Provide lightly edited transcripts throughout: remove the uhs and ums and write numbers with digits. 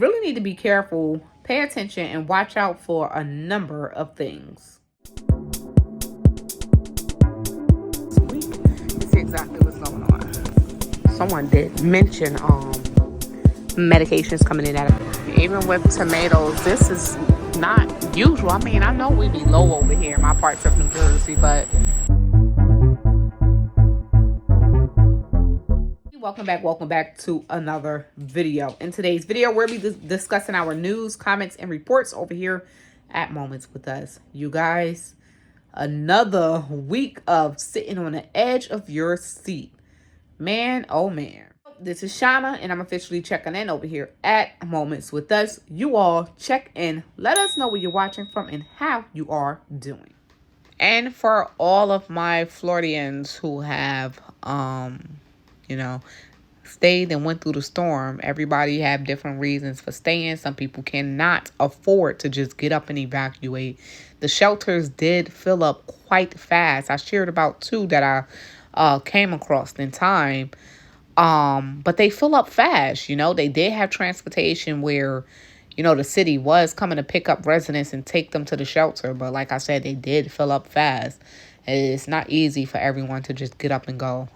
Really need to be careful, pay attention, and watch out for a number of things. This is exactly what's going on. Someone did mention medications coming in at it. Even with tomatoes, this is not usual. I mean, I know we be low over here in my parts of New Jersey, but welcome back to another video. In today's video, we'll be discussing our news, comments, and reports over here at Moments with Us. You guys, another week of sitting on the edge of your seat. Man, oh man. This is Shauna, and I'm officially checking in over here at Moments with Us. You all check in. Let us know where you're watching from and how you are doing. And for all of my Floridians who have, stayed and went through the storm, everybody have different reasons for staying. Some people cannot afford to just get up and evacuate. The shelters did fill up quite fast. I shared about 2 that I came across in time. But they fill up fast. They did have transportation where, the city was coming to pick up residents and take them to the shelter. But like I said, they did fill up fast. It's not easy for everyone to just get up and go.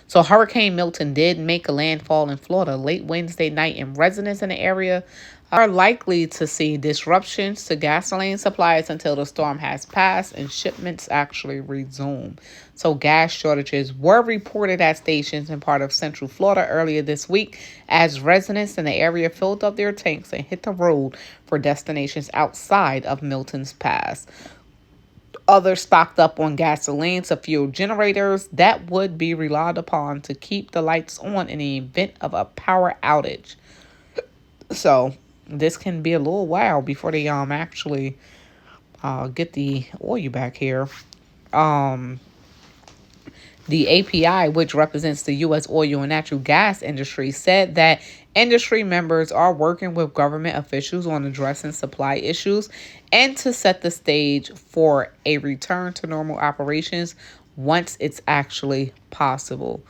So Hurricane Milton did make a landfall in Florida late Wednesday night, and residents in the area are likely to see disruptions to gasoline supplies until the storm has passed and shipments actually resume. So gas shortages were reported at stations in part of Central Florida earlier this week as residents in the area filled up their tanks and hit the road for destinations outside of Milton's Pass. Others stocked up on gasoline to fuel generators that would be relied upon to keep the lights on in the event of a power outage. So this can be a little while before they actually get the oil back here. The API, which represents the U.S. oil and natural gas industry, said that industry members are working with government officials on addressing supply issues and to set the stage for a return to normal operations once it's actually possible.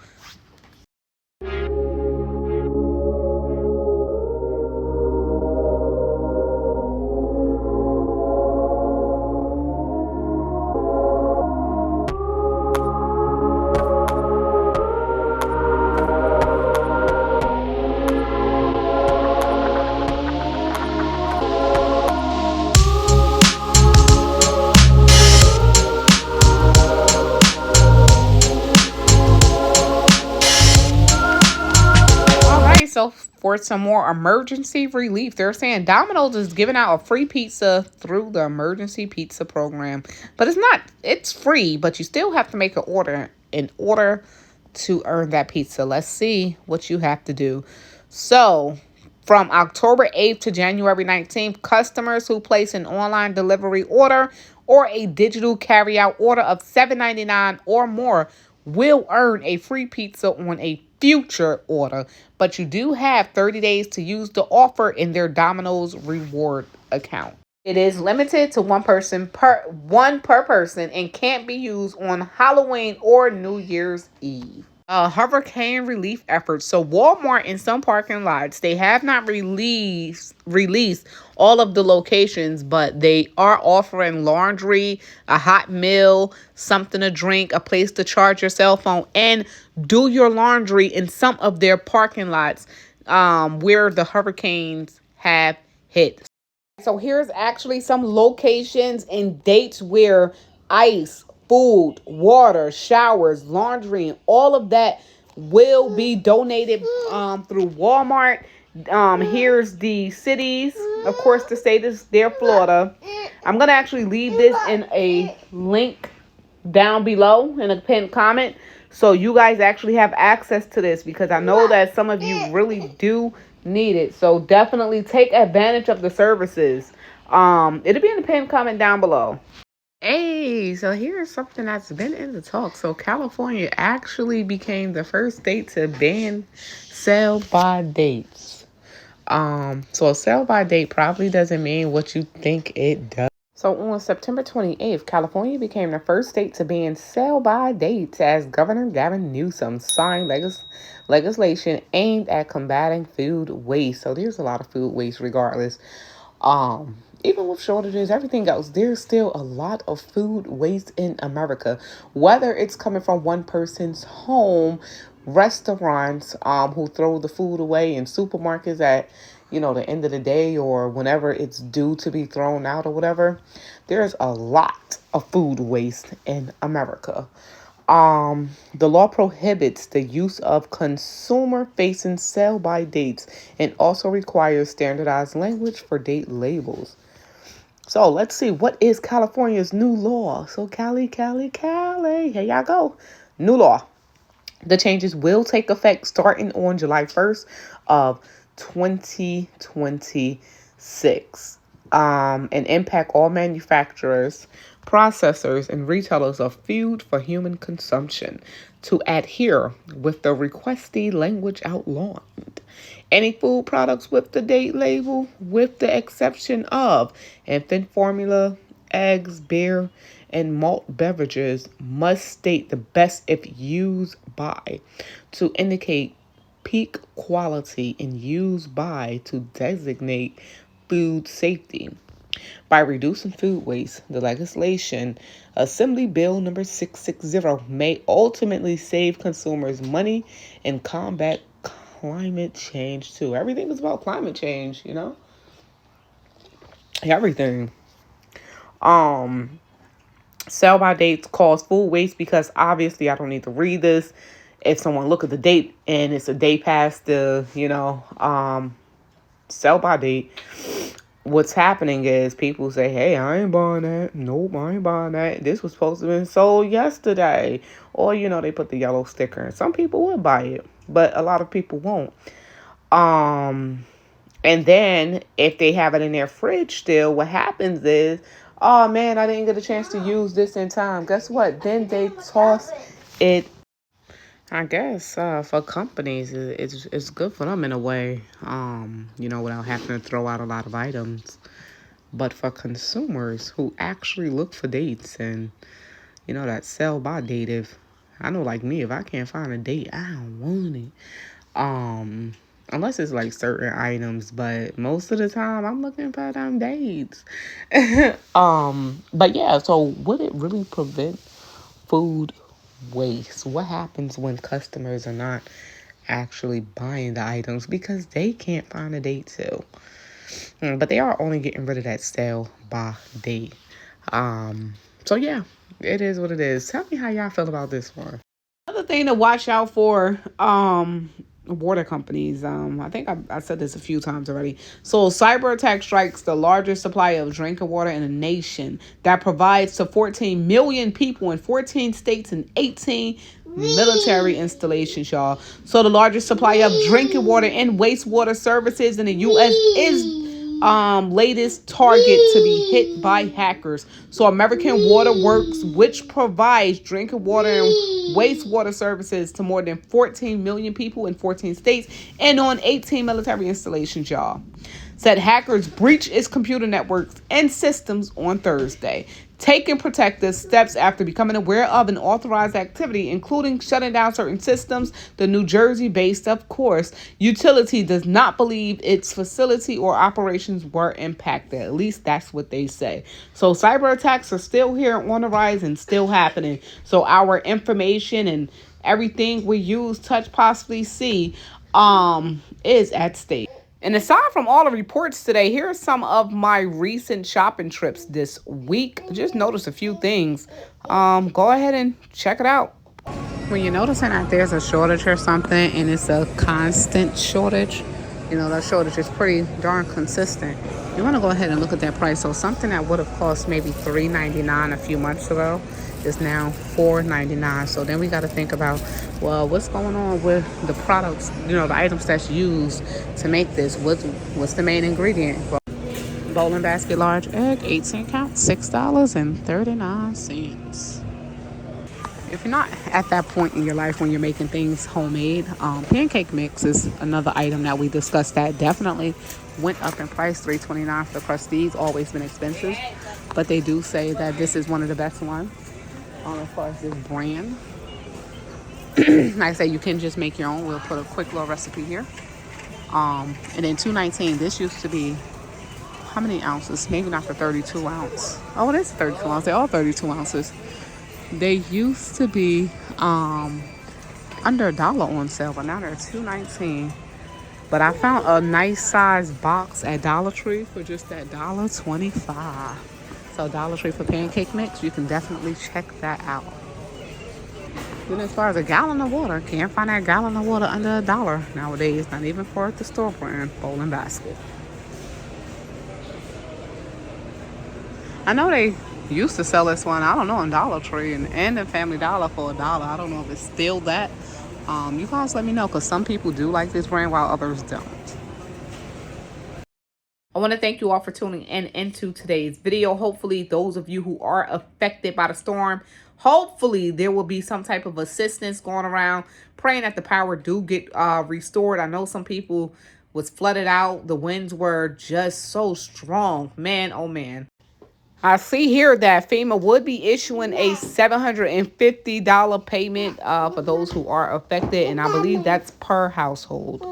So for some more emergency relief, they're saying Domino's is giving out a free pizza through the emergency pizza program. But it's free, but you still have to make an order in order to earn that pizza. Let's see what you have to do. So from October 8th to January 19th, customers who place an online delivery order or a digital carryout order of $7.99 or more will earn a free pizza on a future order, but you do have 30 days to use the offer in their Domino's reward account. It is limited to one per person and can't be used on Halloween or New Year's Eve. Hurricane relief efforts. So Walmart in some parking lots, they have not released all of the locations, but they are offering laundry, a hot meal, something to drink, a place to charge your cell phone, and do your laundry in some of their parking lots where the hurricanes have hit. So here's actually some locations and dates where ice, food, water, showers, laundry, and all of that will be donated through Walmart. Here's the cities. Of course, the state is there, Florida. I'm going to actually leave this in a link down below in a pinned comment so you guys actually have access to this, because I know that some of you really do need it. So definitely take advantage of the services. It'll be in the pinned comment down below. Hey, so here's something that's been in the talk. So California actually became the first state to ban sell-by dates. So a sell-by date probably doesn't mean what you think it does. So on September 28th, California became the first state to ban sell-by dates as Governor Gavin Newsom signed legislation aimed at combating food waste. So there's a lot of food waste regardless. Even with shortages, everything else, there's still a lot of food waste in America. Whether it's coming from one person's home, restaurants, who throw the food away in supermarkets at, the end of the day or whenever it's due to be thrown out or whatever. There's a lot of food waste in America. The law prohibits the use of consumer-facing sell-by dates and also requires standardized language for date labels. So let's see, what is California's new law? So Cali, here y'all go. New law. The changes will take effect starting on July 1st of 2026 and impact all manufacturers, processors, and retailers of food for human consumption to adhere with the requested language outlawed. Any food products with the date label, with the exception of infant formula, eggs, beer, and malt beverages, must state the best if used by to indicate peak quality and used by to designate food safety. By reducing food waste, the legislation, Assembly Bill number 660, may ultimately save consumers money and combat climate change too. Everything is about climate change, Everything. Sell by dates cause food waste because obviously I don't need to read this. If someone look at the date and it's a day past the, sell by date, what's happening is people say, hey, I ain't buying that. Nope, I ain't buying that. This was supposed to have been sold yesterday. Or, they put the yellow sticker. Some people would buy it, but a lot of people won't. And then if they have it in their fridge still, what happens is, oh man, I didn't get a chance to use this in time. Guess what? Then they toss it. I guess for companies, it's good for them in a way, without having to throw out a lot of items. But for consumers who actually look for dates and, that sell by date, if I know like me, if I can't find a date, I don't want it. Unless it's like certain items, but most of the time I'm looking for them dates. But yeah, so would it really prevent food waste? What happens when customers are not actually buying the items because they can't find a date too? But they are only getting rid of that sale by date. So yeah, it is what it is. Tell me how y'all feel about this one. Another thing to watch out for, water companies. I think I said this a few times already. So cyber attack strikes the largest supply of drinking water in a nation that provides to 14 million people in 14 states and 18 military installations, y'all. So the largest supply of drinking water and wastewater services in the U.S. is latest target to be hit by hackers. So American Water Works, which provides drinking water and wastewater services to more than 14 million people in 14 states and on 18 military installations, y'all, said hackers breached its computer networks and systems on Thursday, taking protective steps after becoming aware of an authorized activity, including shutting down certain systems. The New Jersey-based, of course, utility does not believe its facility or operations were impacted. At least that's what they say. So cyber attacks are still here on the rise and still happening. So our information and everything we use, touch, possibly see, is at stake. And aside from all the reports today, here are some of my recent shopping trips this week. Just noticed a few things. Go ahead and check it out. When you're noticing that there's a shortage or something and it's a constant shortage, that shortage is pretty darn consistent. You want to go ahead and look at that price. So something that would have cost maybe $3.99 a few months ago is now $4.99. So then we got to think about, well, what's going on with the products, the items that's used to make this? What's the main ingredient? Well, bowling basket large egg, 18 count, $6.39. If you're not at that point in your life when you're making things homemade, pancake mix is another item that we discussed that definitely went up in price. $3.29 for the Prestige, always been expensive. but they do say that this is one of the best ones as far as this brand. Like I say, you can just make your own. We'll put a quick little recipe here. And then $2.19. This used to be how many ounces? Maybe not the 32 ounce. Oh, it is 32 ounce. They're all 32 ounces. They used to be under $1 on sale, but now they're $2.19. But I found a nice size box at Dollar Tree for just that $1.25. So Dollar Tree for pancake mix, you can definitely check that out. Then as far as a gallon of water, can't find that gallon of water under $1 nowadays. Not even for the store brand bowling basket. I know they used to sell this one, I don't know, in Dollar Tree and in Family Dollar for $1. I don't know if it's still that. You guys let me know, because some people do like this brand while others don't. I want to thank you all for tuning in into today's video. Hopefully, those of you who are affected by the storm, hopefully there will be some type of assistance going around. Praying that the power do get restored. I know some people was flooded out. The winds were just so strong. Man, oh man. I see here that FEMA would be issuing a $750 payment for those who are affected, and I believe that's per household.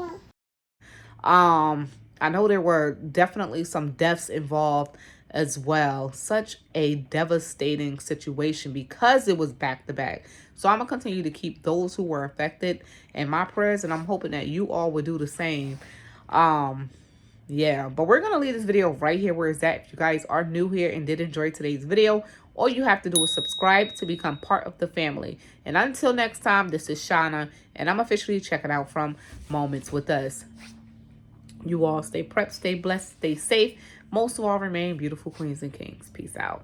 I know there were definitely some deaths involved as well. Such a devastating situation because it was back to back. So I'm gonna continue to keep those who were affected in my prayers, and I'm hoping that you all would do the same. Yeah, but we're going to leave this video right here where it's at. If you guys are new here and did enjoy today's video, all you have to do is subscribe to become part of the family. And until next time, this is Shauna, and I'm officially checking out from Moments with Us. You all stay prepped, stay blessed, stay safe. Most of all, remain beautiful queens and kings. Peace out.